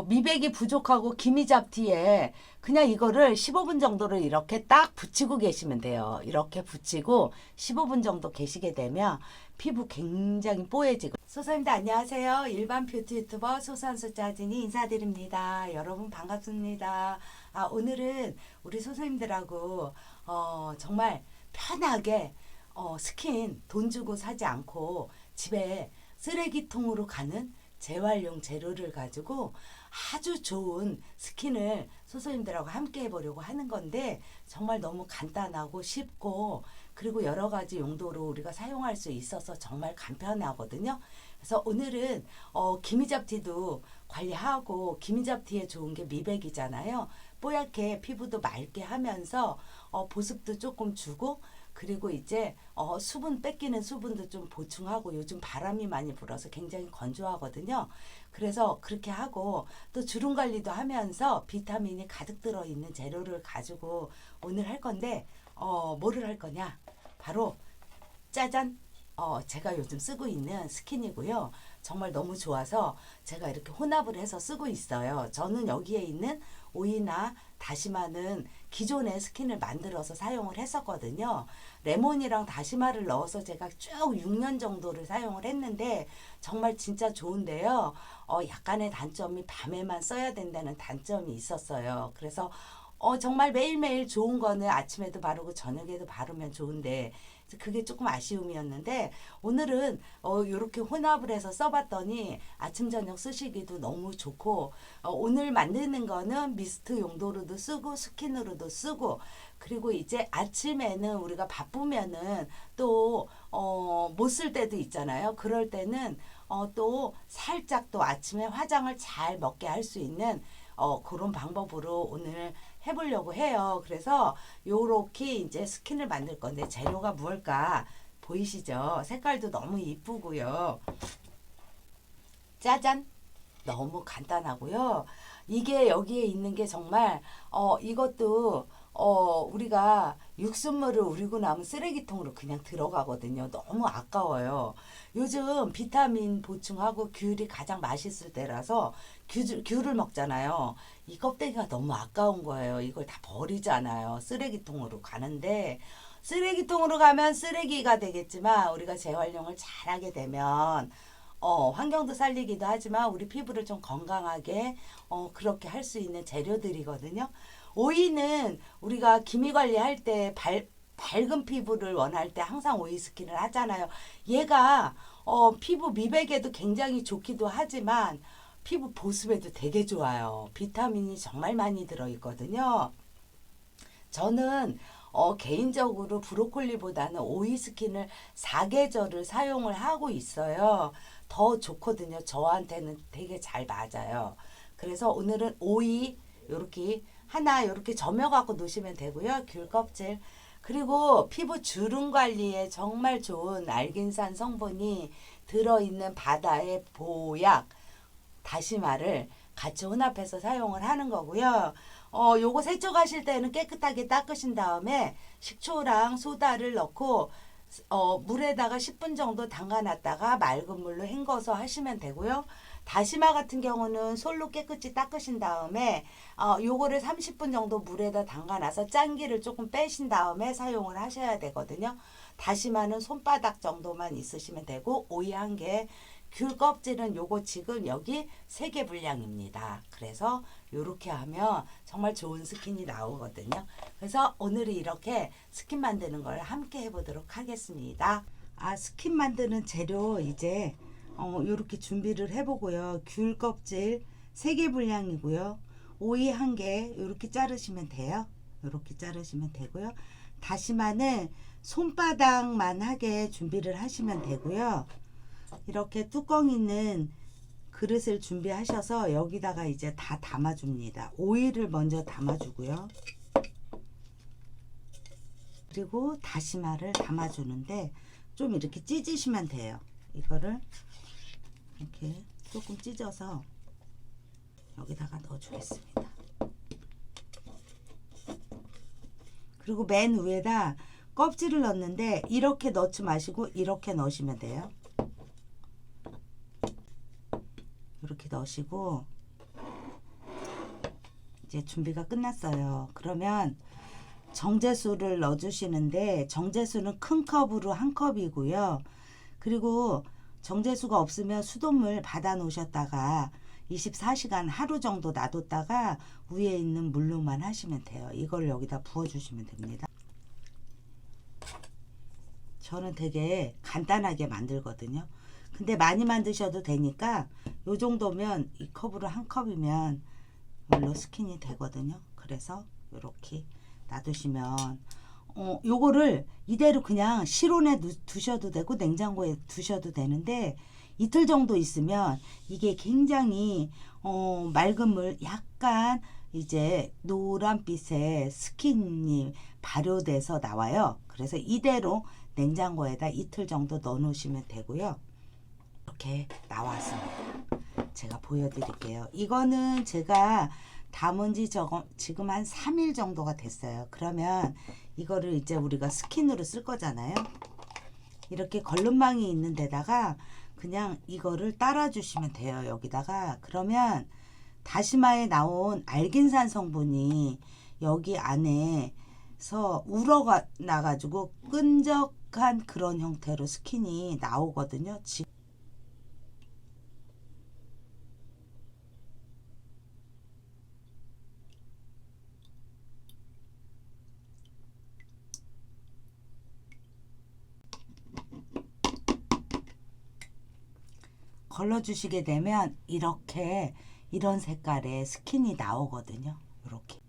미백이 부족하고 기미잡티에 그냥 이거를 15분 정도를 이렇게 딱 붙이고 계시면 돼요. 이렇게 붙이고 15분 정도 계시게 되면 피부 굉장히 뽀얘지고. 소사님들 안녕하세요. 일반 뷰티 유튜버 소산수 짜진이 인사드립니다. 여러분 반갑습니다. 오늘은 우리 소사님들하고 정말 편하게 스킨 돈 주고 사지 않고 집에 쓰레기통으로 가는 재활용 재료를 가지고 아주 좋은 스킨을 소소님들하고 함께 해보려고 하는 건데, 정말 너무 간단하고 쉽고 그리고 여러 가지 용도로 우리가 사용할 수 있어서 정말 간편하거든요. 그래서 오늘은 기미잡티도 관리하고, 기미잡티에 좋은 게 미백이잖아요. 뽀얗게 피부도 맑게 하면서 보습도 조금 주고, 그리고 이제 수분 뺏기는 수분도 좀 보충하고, 요즘 바람이 많이 불어서 굉장히 건조하거든요. 그래서 그렇게 하고 또 주름 관리도 하면서 비타민이 가득 들어있는 재료를 가지고 오늘 할 건데, 뭐를 할 거냐, 바로 짜잔, 제가 요즘 쓰고 있는 스킨이고요. 정말 너무 좋아서 제가 이렇게 혼합을 해서 쓰고 있어요. 저는 여기에 있는 오이나 다시마는 기존의 스킨을 만들어서 사용을 했었거든요. 레몬이랑 다시마를 넣어서 제가 쭉 6년 정도를 사용을 했는데 정말 진짜 좋은데요. 약간의 단점이 밤에만 써야 된다는 단점이 있었어요. 그래서 정말 매일매일 좋은 거는 아침에도 바르고 저녁에도 바르면 좋은데, 그게 조금 아쉬움이었는데, 오늘은 이렇게 혼합을 해서 써봤더니 아침 저녁 쓰시기도 너무 좋고, 오늘 만드는 거는 미스트 용도로도 쓰고 스킨으로도 쓰고, 그리고 이제 아침에는 우리가 바쁘면은 또 못 쓸 때도 있잖아요. 그럴 때는 또 살짝 또 아침에 화장을 잘 먹게 할 수 있는 그런 방법으로 오늘 해보려고 해요. 그래서 요렇게 이제 스킨을 만들 건데, 재료가 무엇일까 보이시죠? 색깔도 너무 이쁘고요. 짜잔! 너무 간단하고요. 이게 여기에 있는 게 정말 이것도 우리가 육수물을 우리고 나면 쓰레기통으로 그냥 들어가거든요. 너무 아까워요. 요즘 비타민 보충하고 귤이 가장 맛있을 때라서 귤을 먹잖아요. 이 껍데기가 너무 아까운 거예요. 이걸 다 버리잖아요. 쓰레기통으로 가는데, 쓰레기통으로 가면 쓰레기가 되겠지만 우리가 재활용을 잘하게 되면 환경도 살리기도 하지만 우리 피부를 좀 건강하게 그렇게 할 수 있는 재료들이거든요. 오이는 우리가 기미 관리할 때 밝은 피부를 원할 때 항상 오이 스킨을 하잖아요. 얘가 피부 미백에도 굉장히 좋기도 하지만 피부 보습에도 되게 좋아요. 비타민이 정말 많이 들어있거든요. 저는 개인적으로 브로콜리보다는 오이 스킨을 사계절을 사용을 하고 있어요. 더 좋거든요. 저한테는 되게 잘 맞아요. 그래서 오늘은 오이 요렇게 하나 요렇게 점여 갖고 놓으시면 되고요. 귤 껍질, 그리고 피부 주름 관리에 정말 좋은 알긴산 성분이 들어있는 바다의 보약 다시마를 같이 혼합해서 사용을 하는 거고요. 요거 세척하실 때는 깨끗하게 닦으신 다음에 식초랑 소다를 넣고 물에다가 10분 정도 담가놨다가 맑은 물로 헹궈서 하시면 되고요. 다시마 같은 경우는 솔로 깨끗이 닦으신 다음에 요거를 30분 정도 물에다 담가놔서 짠기를 조금 빼신 다음에 사용을 하셔야 되거든요. 다시마는 손바닥 정도만 있으시면 되고, 오이 한 개, 귤 껍질은 요거 지금 여기 3개 분량입니다. 그래서 요렇게 하면 정말 좋은 스킨이 나오거든요. 그래서 오늘은 이렇게 스킨 만드는 걸 함께 해보도록 하겠습니다. 스킨 만드는 재료 이제 요렇게 준비를 해보고요. 귤 껍질 3개 분량이고요. 오이 한 개 요렇게 자르시면 돼요. 요렇게 자르시면 되고요. 다시마는 손바닥만 하게 준비를 하시면 되고요. 이렇게 뚜껑 있는 그릇을 준비하셔서 여기다가 이제 다 담아줍니다. 오이를 먼저 담아주고요. 그리고 다시마를 담아주는데 좀 이렇게 찢으시면 돼요. 이거를 이렇게 조금 찢어서 여기다가 넣어주겠습니다. 그리고 맨 위에다 껍질을 넣는데 이렇게 넣지 마시고 이렇게 넣으시면 돼요. 이렇게 넣으시고 이제 준비가 끝났어요. 그러면 정제수를 넣어주시는데 정제수는 큰 컵으로 한 컵이고요. 그리고 정제수가 없으면 수돗물 받아 놓으셨다가 24시간 하루 정도 놔뒀다가 위에 있는 물로만 하시면 돼요. 이걸 여기다 부어주시면 됩니다. 저는 되게 간단하게 만들거든요. 근데 많이 만드셔도 되니까 요 정도면 이 컵으로 한 컵이면 물로 스킨이 되거든요. 그래서 이렇게 놔두시면 요거를 이대로 그냥 실온에 두셔도 되고 냉장고에 두셔도 되는데 이틀 정도 있으면 이게 굉장히 맑은 물 약간 이제 노란빛의 스킨이 발효돼서 나와요. 그래서 이대로 냉장고에다 이틀 정도 넣어 놓으시면 되고요. 이렇게 나왔습니다. 제가 보여드릴게요. 이거는 제가 담은 지 지금 한 3일 정도가 됐어요. 그러면 이거를 이제 우리가 스킨으로 쓸 거잖아요. 이렇게 걸름망이 있는 데다가 그냥 이거를 따라 주시면 돼요. 여기다가. 그러면 다시마에 나온 알긴산 성분이 여기 안에서 우러가 나가지고 끈적한 그런 형태로 스킨이 나오거든요. 걸러주시게 되면 이렇게 이런 색깔의 스킨이 나오거든요. 이렇게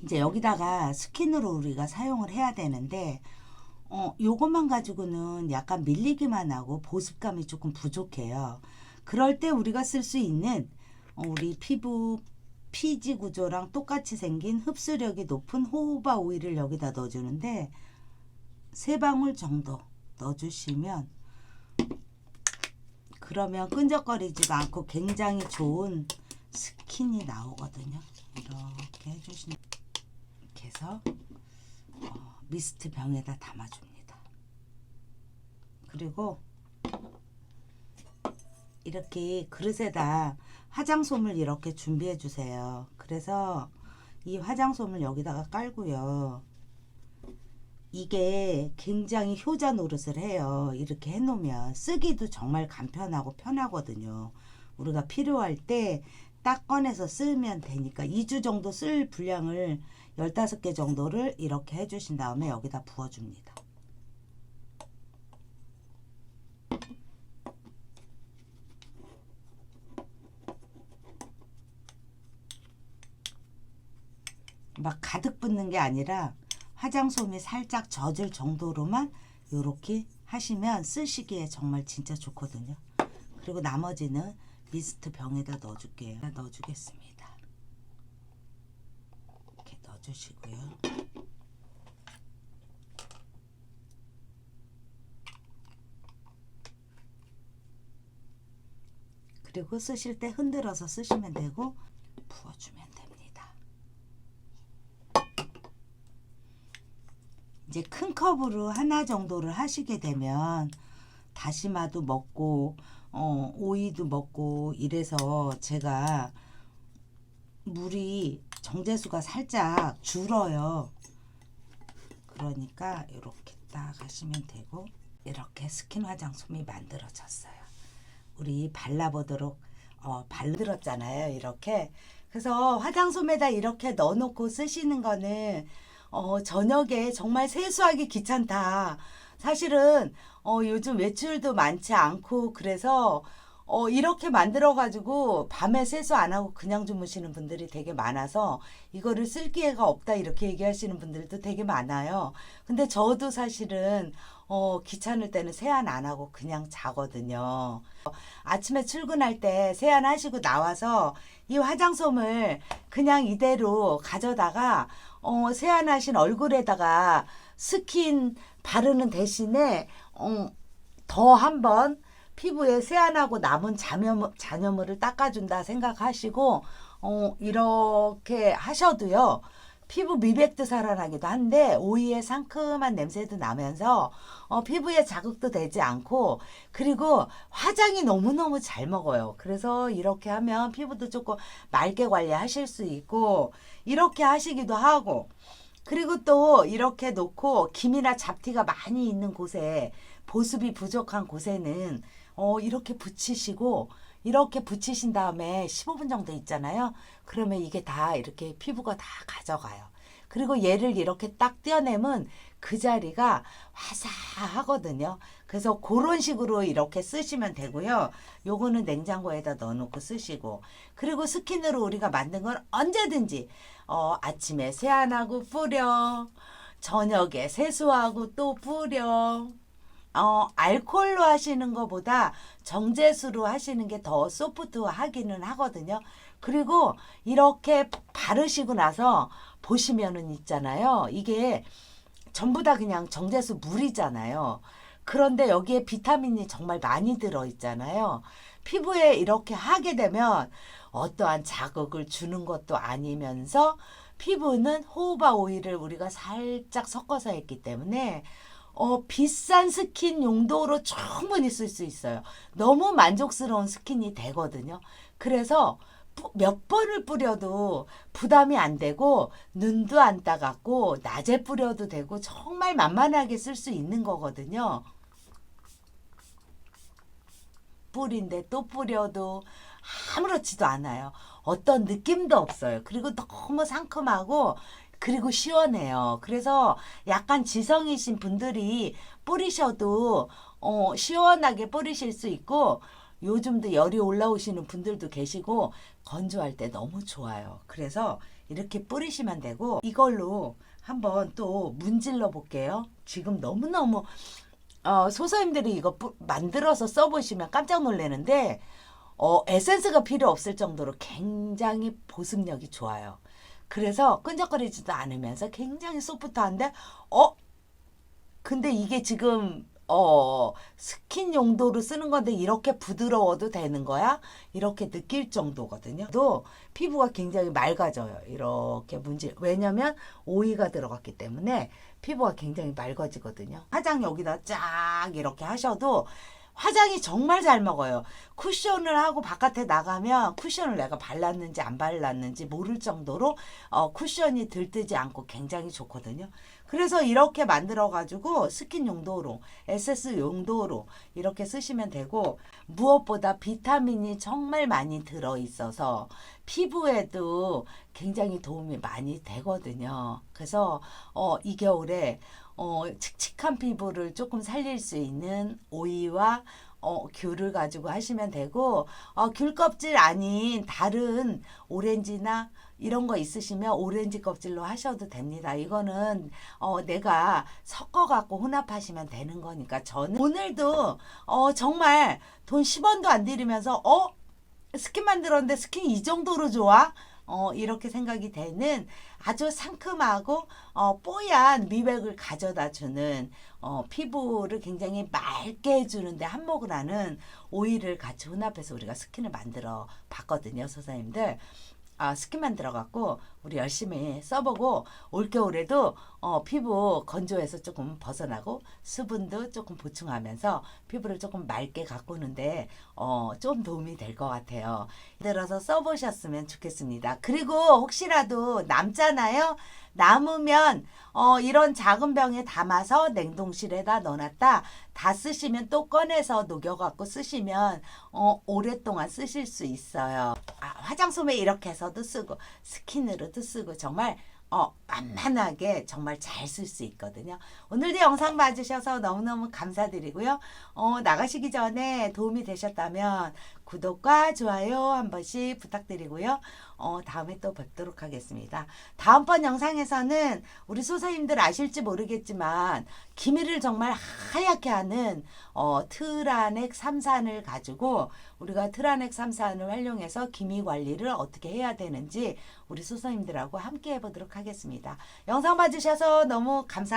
이제 여기다가 스킨으로 우리가 사용을 해야 되는데 요것만 가지고는 약간 밀리기만 하고 보습감이 조금 부족해요. 그럴 때 우리가 쓸 수 있는 우리 피부 피지 구조랑 똑같이 생긴 흡수력이 높은 호호바 오일을 여기다 넣어주는데 3방울 정도 넣어주시면 그러면 끈적거리지도 않고 굉장히 좋은 스킨이 나오거든요. 이렇게 해주시면 이렇게 해서 미스트 병에다 담아줍니다. 그리고 이렇게 그릇에다 화장솜을 이렇게 준비해 주세요. 그래서 이 화장솜을 여기다가 깔고요. 이게 굉장히 효자 노릇을 해요. 이렇게 해놓으면 쓰기도 정말 간편하고 편하거든요. 우리가 필요할 때 딱 꺼내서 쓰면 되니까 2주 정도 쓸 분량을 15개 정도를 이렇게 해주신 다음에 여기다 부어줍니다. 막 가득 붓는 게 아니라 화장솜이 살짝 젖을 정도로만 이렇게 하시면 쓰시기에 정말 진짜 좋거든요. 그리고 나머지는 미스트 병에다 넣어줄게요. 넣어주겠습니다. 이렇게 넣어주시고요. 그리고 쓰실 때 흔들어서 쓰시면 되고 부어주면 됩니다. 이제 큰 컵으로 하나 정도를 하시게 되면 다시마도 먹고 오이도 먹고 이래서 제가 물이 정제수가 살짝 줄어요. 그러니까 이렇게 딱 하시면 되고 이렇게 스킨 화장솜이 만들어졌어요. 우리 발라보도록 발들었잖아요. 이렇게 그래서 화장솜에다 이렇게 넣어놓고 쓰시는 거는 저녁에 정말 세수하기 귀찮다. 사실은 요즘 외출도 많지 않고 그래서 이렇게 만들어 가지고 밤에 세수 안 하고 그냥 주무시는 분들이 되게 많아서 이거를 쓸 기회가 없다 이렇게 얘기하시는 분들도 되게 많아요. 근데 저도 사실은 귀찮을 때는 세안 안 하고 그냥 자거든요. 아침에 출근할 때 세안하시고 나와서 이 화장솜을 그냥 이대로 가져다가 세안하신 얼굴에다가 스킨 바르는 대신에 더 한번 피부에 세안하고 남은 잔여물을 닦아준다 생각하시고 이렇게 하셔도요. 피부 미백도 살아나기도 한데 오이의 상큼한 냄새도 나면서 피부에 자극도 되지 않고 그리고 화장이 너무너무 잘 먹어요. 그래서 이렇게 하면 피부도 조금 맑게 관리하실 수 있고 이렇게 하시기도 하고 그리고 또 이렇게 놓고 김이나 잡티가 많이 있는 곳에 보습이 부족한 곳에는 이렇게 붙이시고 이렇게 붙이신 다음에 15분 정도 있잖아요. 그러면 이게 다 이렇게 피부가 다 가져가요. 그리고 얘를 이렇게 딱 떼어내면 그 자리가 화사하거든요. 그래서 그런 식으로 이렇게 쓰시면 되고요. 요거는 냉장고에다 넣어놓고 쓰시고 그리고 스킨으로 우리가 만든 건 언제든지 아침에 세안하고 뿌려 저녁에 세수하고 또 뿌려 알코올로 하시는 것보다 정제수로 하시는 게 더 소프트하기는 하거든요. 그리고 이렇게 바르시고 나서 보시면은 있잖아요. 이게 전부 다 그냥 정제수 물이잖아요. 그런데 여기에 비타민이 정말 많이 들어있잖아요. 피부에 이렇게 하게 되면 어떠한 자극을 주는 것도 아니면서 피부는 호호바 오일을 우리가 살짝 섞어서 했기 때문에 비싼 스킨 용도로 충분히 쓸 수 있어요. 너무 만족스러운 스킨이 되거든요. 그래서 몇 번을 뿌려도 부담이 안 되고 눈도 안 따갑고 낮에 뿌려도 되고 정말 만만하게 쓸 수 있는 거거든요. 뿌린데 또 뿌려도 아무렇지도 않아요. 어떤 느낌도 없어요. 그리고 너무 상큼하고 그리고 시원해요. 그래서 약간 지성이신 분들이 뿌리셔도 시원하게 뿌리실 수 있고 요즘도 열이 올라오시는 분들도 계시고 건조할 때 너무 좋아요. 그래서 이렇게 뿌리시면 되고 이걸로 한번 또 문질러 볼게요. 지금 너무너무 소서님들이 이거 만들어서 써보시면 깜짝 놀라는데 에센스가 필요 없을 정도로 굉장히 보습력이 좋아요. 그래서 끈적거리지도 않으면서 굉장히 소프트한데 근데 이게 지금 스킨 용도로 쓰는 건데 이렇게 부드러워도 되는 거야? 이렇게 느낄 정도거든요. 또 피부가 굉장히 맑아져요. 이렇게 왜냐면 오이가 들어갔기 때문에 피부가 굉장히 맑아지거든요. 화장 여기다 쫙 이렇게 하셔도 화장이 정말 잘 먹어요. 쿠션을 하고 바깥에 나가면 쿠션을 내가 발랐는지 안 발랐는지 모를 정도로 쿠션이 들뜨지 않고 굉장히 좋거든요. 그래서 이렇게 만들어 가지고 스킨 용도로 에센스 용도로 이렇게 쓰시면 되고 무엇보다 비타민이 정말 많이 들어 있어서 피부에도 굉장히 도움이 많이 되거든요. 그래서 이 겨울에 칙칙한 피부를 조금 살릴 수 있는 오이와 귤을 가지고 하시면 되고 귤 껍질 아닌 다른 오렌지나 이런 거 있으시면 오렌지 껍질로 하셔도 됩니다. 이거는 내가 섞어 갖고 혼합하시면 되는 거니까 저는 오늘도 정말 돈 10원도 안 들이면서 스킨 만들었는데 스킨 이 정도로 좋아? 이렇게 생각이 되는 아주 상큼하고 뽀얀 미백을 가져다 주는 피부를 굉장히 맑게 해주는데 한몫을 하는 오일을 같이 혼합해서 우리가 스킨을 만들어 봤거든요, 소사님들. 스킨 만들어 갖고 우리 열심히 써보고 올겨울에도 피부 건조해서 조금 벗어나고 수분도 조금 보충하면서 피부를 조금 맑게 가꾸는데 좀 도움이 될 것 같아요. 들어서 써보셨으면 좋겠습니다. 그리고 혹시라도 남잖아요. 남으면 이런 작은 병에 담아서 냉동실에다 넣어놨다 다 쓰시면 또 꺼내서 녹여갖고 쓰시면 오랫동안 쓰실 수 있어요. 화장솜에 이렇게 해서도 쓰고 스킨으로도 쓰고 정말 만만하게 정말 잘 쓸 수 있거든요. 오늘도 영상 봐주셔서 너무너무 감사드리고요. 나가시기 전에 도움이 되셨다면 구독과 좋아요 한 번씩 부탁드리고요. 다음에 또 뵙도록 하겠습니다. 다음번 영상에서는 우리 소사님들 아실지 모르겠지만 기미를 정말 하얗게 하는 트라넥 3산을 가지고 우리가 트라넥 3산을 활용해서 기미 관리를 어떻게 해야 되는지 우리 소사님들하고 함께 해보도록 하겠습니다. 영상 봐주셔서 너무 감사합니다.